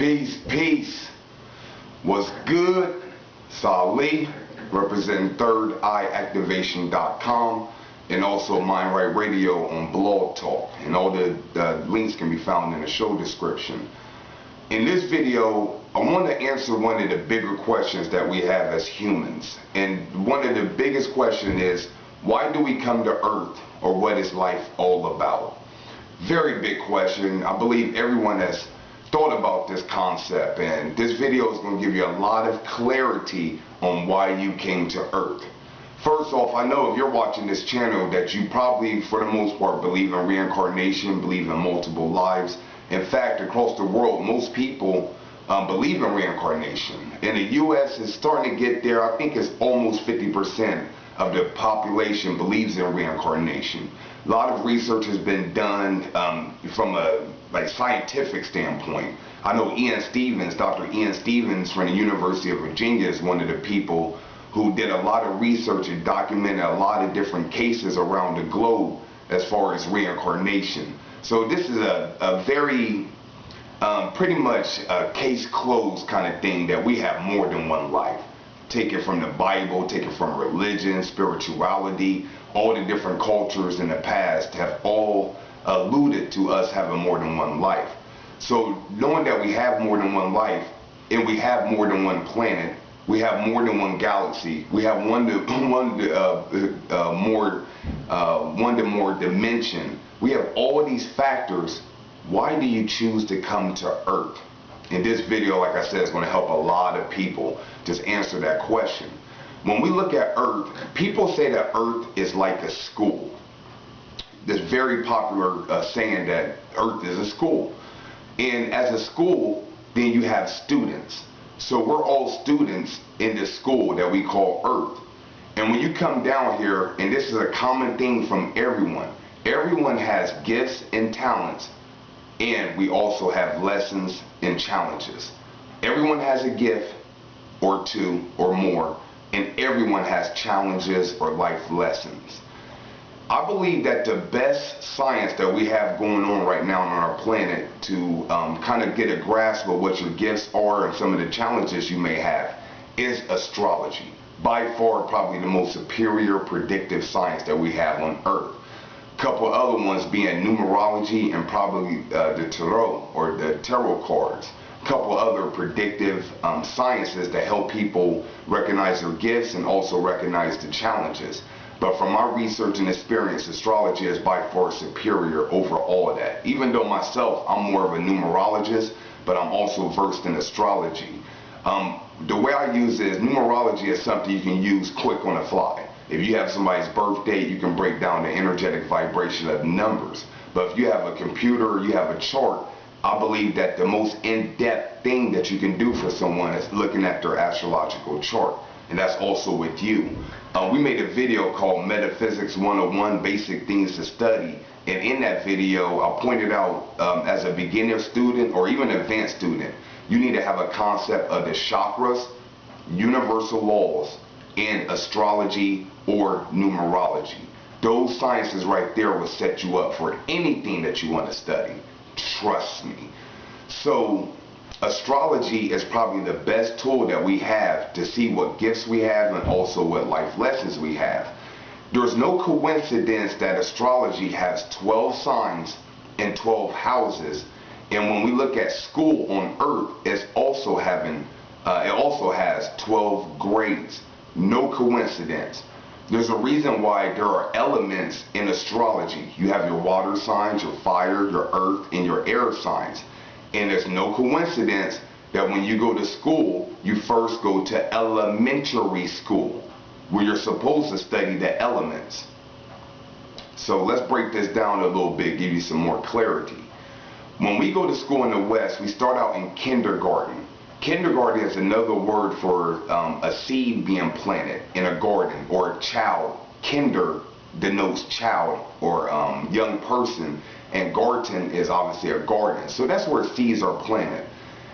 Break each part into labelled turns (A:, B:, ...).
A: Peace. What's good? Salih, representing thirdEyeactivation.com and also Mind Right Radio on Blog Talk. And all the links can be found in the show description. In this video, I want to answer one of the bigger questions that we have as humans. And one of the biggest questions is, why do we come to Earth, or what is life all about? Very big question. I believe everyone has thought about this concept, and this video is going to give you a lot of clarity on why you came to Earth. First off, I know if you're watching this channel that you probably, for the most part, believe in reincarnation, believe in multiple lives. In fact, across the world, most people believe in reincarnation. In the U.S., it's starting to get there. I think it's almost 50% of the population believes in reincarnation. A lot of research has been done from a scientific standpoint. I know Dr. Ian Stevens from the University of Virginia is one of the people who did a lot of research and documented a lot of different cases around the globe as far as reincarnation. So this is a very pretty much a case closed kind of thing, that we have more than one life. Take it from the Bible, take it from religion, spirituality, all the different cultures in the past have all alluded to us having more than one life. So knowing that we have more than one life, and we have more than one planet, we have more than one galaxy, we have one to more dimension, we have all these factors. Why do you choose to come to Earth? In this video, like I said, is going to help a lot of people just answer that question. When we look at Earth, people say that Earth is like a school. This very popular saying that Earth is a school. And as a school, then you have students. So we're all students in this school that we call Earth. And when you come down here, and this is a common thing from everyone has gifts and talents, and we also have lessons and challenges. Everyone has a gift or two or more, and everyone has challenges or life lessons. I believe that the best science that we have going on right now on our planet to kind of get a grasp of what your gifts are and some of the challenges you may have is astrology. By far, probably the most superior predictive science that we have on Earth. A couple other ones being numerology and probably the tarot, or the tarot cards. A couple other predictive sciences that help people recognize their gifts and also recognize the challenges. But from my research and experience, astrology is by far superior over all of that. Even though myself, I'm more of a numerologist, but I'm also versed in astrology. The way I use it is, numerology is something you can use quick on the fly. If you have somebody's birth date, you can break down the energetic vibration of numbers. But if you have a computer, you have a chart, I believe that the most in-depth thing that you can do for someone is looking at their astrological chart. And that's also with you. We made a video called Metaphysics 101, Basic Things to Study. And in that video, I pointed out as a beginner student or even advanced student, you need to have a concept of the chakras, universal laws, and astrology or numerology. Those sciences right there will set you up for anything that you want to study. Trust me. So astrology is probably the best tool that we have to see what gifts we have and also what life lessons we have. There's no coincidence that astrology has 12 signs and 12 houses. And when we look at school on Earth, it also has 12 grades. No coincidence. There's a reason why there are elements in astrology. You have your water signs, your fire, your earth, and your air signs. And there's no coincidence that when you go to school, you first go to elementary school, where you're supposed to study the elements. So let's break this down a little bit, give you some more clarity. When we go to school in the West, we start out in kindergarten. Kindergarten is another word for a seed being planted in a garden, or a child. Kinder denotes child or young person, and garden is obviously a garden. So that's where seeds are planted.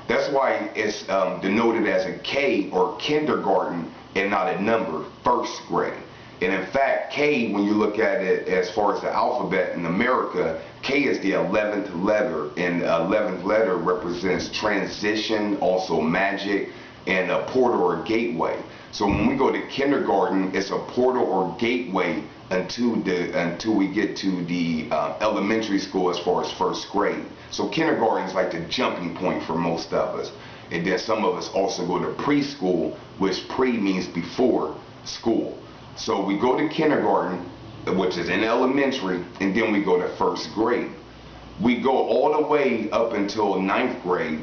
A: That's why it's denoted as a K, or kindergarten, and not a number, first grade. And in fact, K, when you look at it as far as the alphabet in America, K is the 11th letter, and the 11th letter represents transition, also magic, and a portal or gateway. So when we go to kindergarten, it's a portal or gateway until we get to the elementary school as far as first grade. So kindergarten is like the jumping point for most of us. And then some of us also go to preschool, which pre means before school. So we go to kindergarten, which is in elementary, and then we go to first grade. We go all the way up until ninth grade.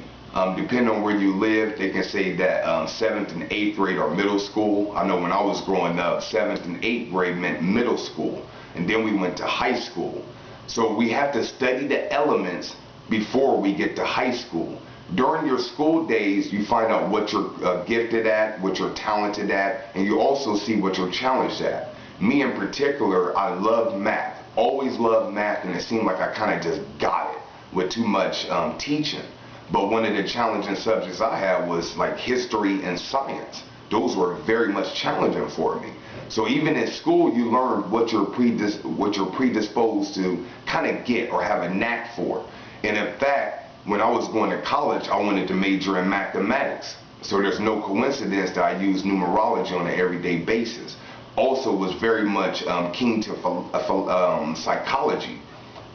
A: Depending on where you live, they can say that 7th and 8th grade are middle school. I know when I was growing up, 7th and 8th grade meant middle school. And then we went to high school. So we have to study the elements before we get to high school. During your school days, you find out what you're gifted at, what you're talented at, and you also see what you're challenged at. Me in particular, I loved math, always loved math, and it seemed like I kind of just got it with too much teaching. But one of the challenging subjects I had was like history and science. Those were very much challenging for me. So even in school, you learn what you're predisposed to kind of get or have a knack for. And in fact, when I was going to college, I wanted to major in mathematics. So there's no coincidence that I use numerology on an everyday basis. Also was very much keen to psychology.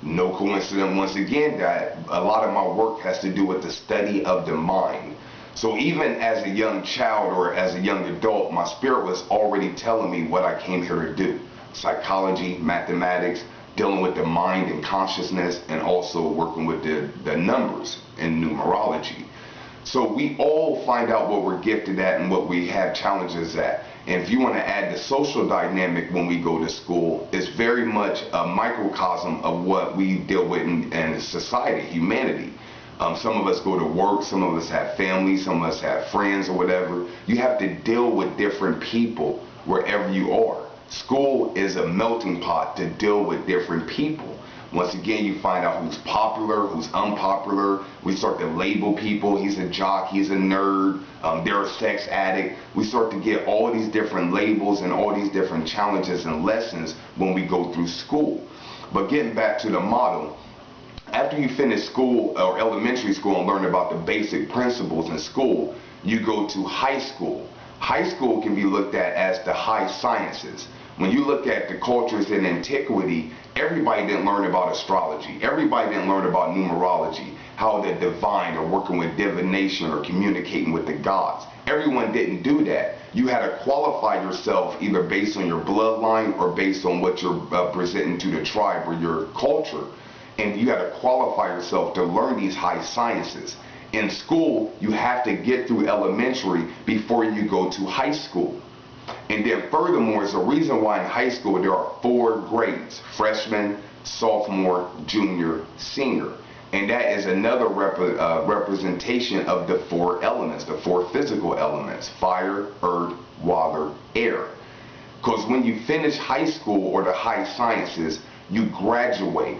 A: No coincidence once again that a lot of my work has to do with the study of the mind. So even as a young child or as a young adult, my spirit was already telling me what I came here to do. Psychology, mathematics, dealing with the mind and consciousness, and also working with the numbers in numerology. So we all find out what we're gifted at and what we have challenges at. And if you want to add the social dynamic when we go to school, it's very much a microcosm of what we deal with in society, humanity. Some of us go to work, some of us have families, some of us have friends or whatever. You have to deal with different people wherever you are. School is a melting pot to deal with different people. Once again, you find out who's popular, who's unpopular. We start to label people. He's a jock, he's a nerd, they're a sex addict. We start to get all these different labels and all these different challenges and lessons when we go through school. But getting back to the model, after you finish school or elementary school and learn about the basic principles in school, you go to high school. High school can be looked at as the high sciences. When you look at the cultures in antiquity, everybody didn't learn about astrology. Everybody didn't learn about numerology, how the divine or working with divination or communicating with the gods. Everyone didn't do that. You had to qualify yourself either based on your bloodline or based on what you're presenting to the tribe or your culture. And you had to qualify yourself to learn these high sciences. In school, you have to get through elementary before you go to high school. And then furthermore, is the reason why in high school there are 4 grades: freshman, sophomore, junior, senior. And that is another representation of the 4 elements, the 4 physical elements: fire, earth, water, air. Because when you finish high school or the high sciences, you graduate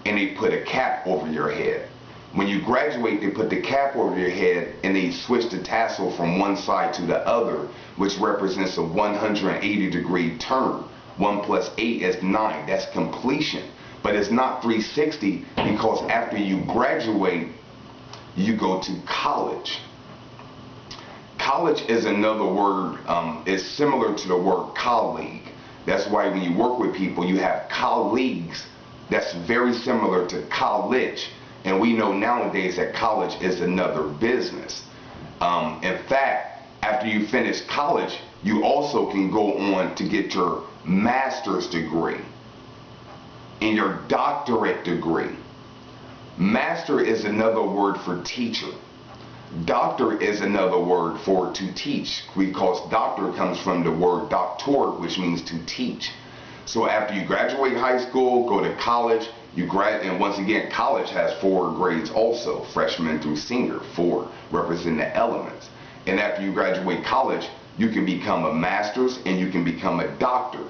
A: and they put a cap over your head. When you graduate, they put the cap over your head and they switch the tassel from one side to the other, which represents a 180-degree turn. 1 + 8 is 9. That's completion. But it's not 360 because after you graduate, you go to college. College is another word. It's similar to the word colleague. That's why when you work with people, you have colleagues. That's very similar to college. And we know nowadays that college is another business. In fact, after you finish college, you also can go on to get your master's degree and your doctorate degree. Master is another word for teacher. Doctor is another word for to teach, because doctor comes from the word doctor, which means to teach. So after you graduate high school, go to college, and once again, college has 4 grades also, freshman through senior, 4 represent the elements. And after you graduate college, you can become a master's and you can become a doctor.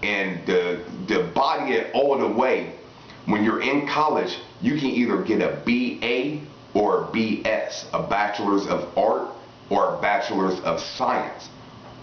A: And the body it all the way, when you're in college, you can either get a BA or a BS, a bachelor's of art or a bachelor's of science.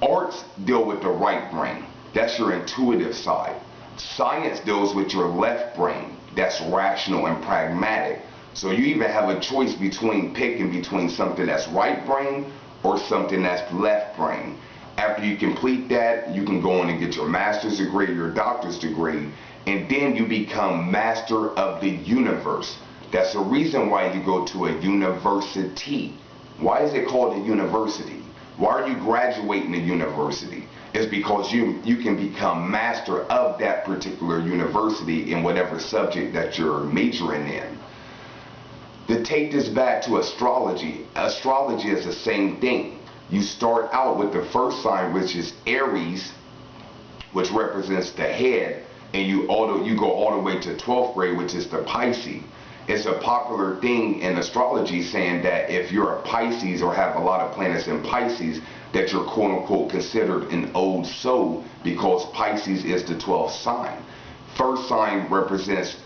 A: Arts deal with the right brain. That's your intuitive side. Science deals with your left brain. That's rational and pragmatic. So you even have a choice between picking between something that's right brain or something that's left brain. After you complete that, you can go on and get your master's degree, your doctor's degree, and then you become master of the universe. That's the reason why you go to a university. Why is it called a university? Why are you graduating a university? It's because you can become master of that particular university in whatever subject that you're majoring in. To take this back to astrology, astrology is the same thing. You start out with the first sign, which is Aries, which represents the head, and you go all the way to 12th grade, which is the Pisces. It's a popular thing in astrology saying that if you're a Pisces or have a lot of planets in Pisces, that you're quote unquote considered an old soul, because Pisces is the 12th sign. First sign represents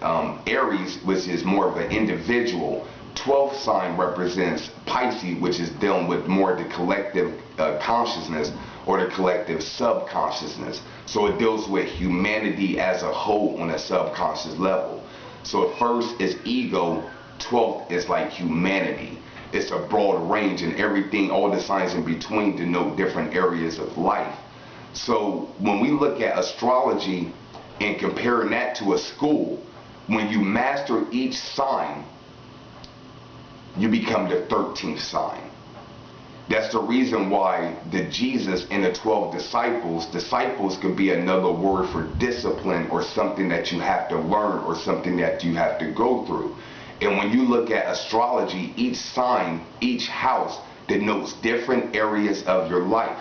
A: Aries, which is more of an individual. 12th sign represents Pisces, which is dealing with more the collective consciousness or the collective subconsciousness. So it deals with humanity as a whole on a subconscious level. So first is ego, 12th is like humanity. It's a broad range, and everything, all the signs in between denote different areas of life. So when we look at astrology and comparing that to a school, when you master each sign, you become the 13th sign. That's the reason why the Jesus and the 12 disciples could be another word for discipline, or something that you have to learn, or something that you have to go through. And when you look at astrology, each sign, each house denotes different areas of your life.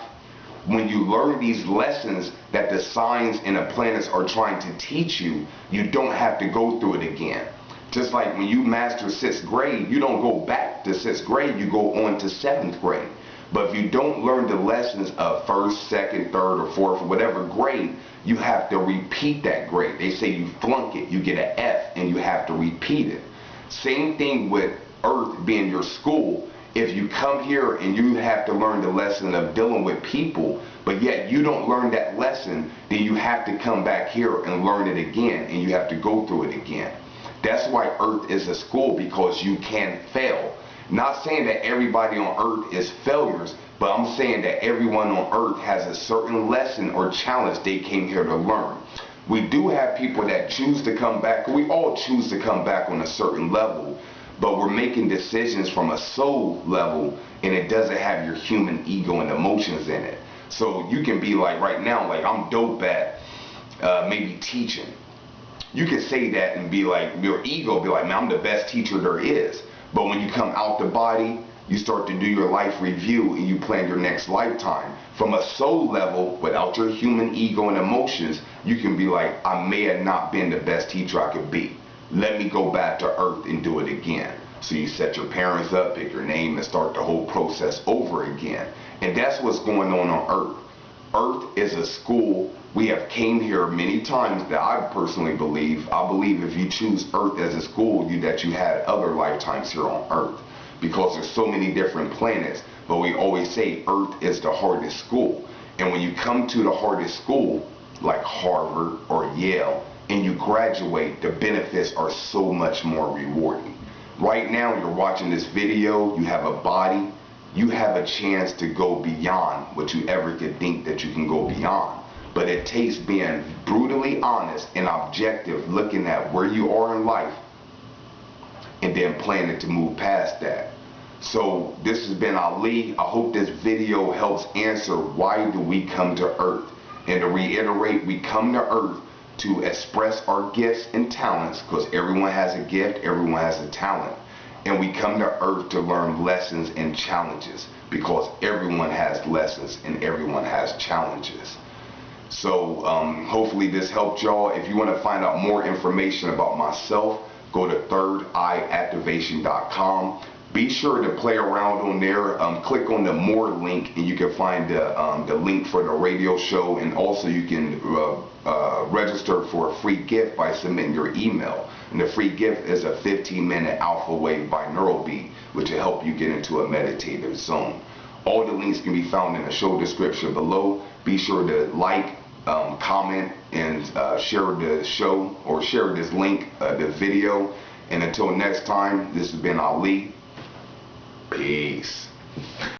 A: When you learn these lessons that the signs and the planets are trying to teach you, you don't have to go through it again. Just like when you master 6th grade, you don't go back to 6th grade, you go on to 7th grade. But if you don't learn the lessons of 1st, 2nd, 3rd, or 4th, or whatever grade, you have to repeat that grade. They say you flunk it, you get an F, and you have to repeat it. Same thing with Earth being your school. If you come here and you have to learn the lesson of dealing with people, but yet you don't learn that lesson, then you have to come back here and learn it again, and you have to go through it again. That's why Earth is a school, because you can fail. Not saying that everybody on Earth is failures, but I'm saying that everyone on Earth has a certain lesson or challenge they came here to learn. We do have people that choose to come back. We all choose to come back on a certain level, but we're making decisions from a soul level, and it doesn't have your human ego and emotions in it. So you can be like, right now, like, I'm dope at maybe teaching. You can say that and be like, your ego be like, man, I'm the best teacher there is. But when you come out the body, you start to do your life review and you plan your next lifetime. From a soul level, without your human ego and emotions, you can be like, I may have not been the best teacher I could be. Let me go back to Earth and do it again. So you set your parents up, pick your name, and start the whole process over again. And that's what's going on Earth. Earth is a school. We have came here many times that I personally believe. I believe if you choose Earth as a school, that you had other lifetimes here on Earth, because there's so many different planets. But we always say Earth is the hardest school. And when you come to the hardest school, like Harvard or Yale, and you graduate, the benefits are so much more rewarding. Right now, you're watching this video, you have a body, you have a chance to go beyond what you ever could think that you can go beyond. But it takes being brutally honest and objective, looking at where you are in life, and then planning to move past that. So this has been Ali. I hope this video helps answer why do we come to Earth. And to reiterate, we come to Earth to express our gifts and talents, because everyone has a gift, everyone has a talent. And we come to Earth to learn lessons and challenges, because everyone has lessons and everyone has challenges. So hopefully this helped y'all. If you want to find out more information about myself, go to thirdeyeactivation.com. Be sure to play around on there. Click on the more link, and you can find the link for the radio show, and also you can register for a free gift by submitting your email. And the free gift is a 15-minute alpha wave binaural beat, which will help you get into a meditative zone. All the links can be found in the show description below. Be sure to like, comment and share the show, or share this link, the video. And until next time, this has been Ali. Peace.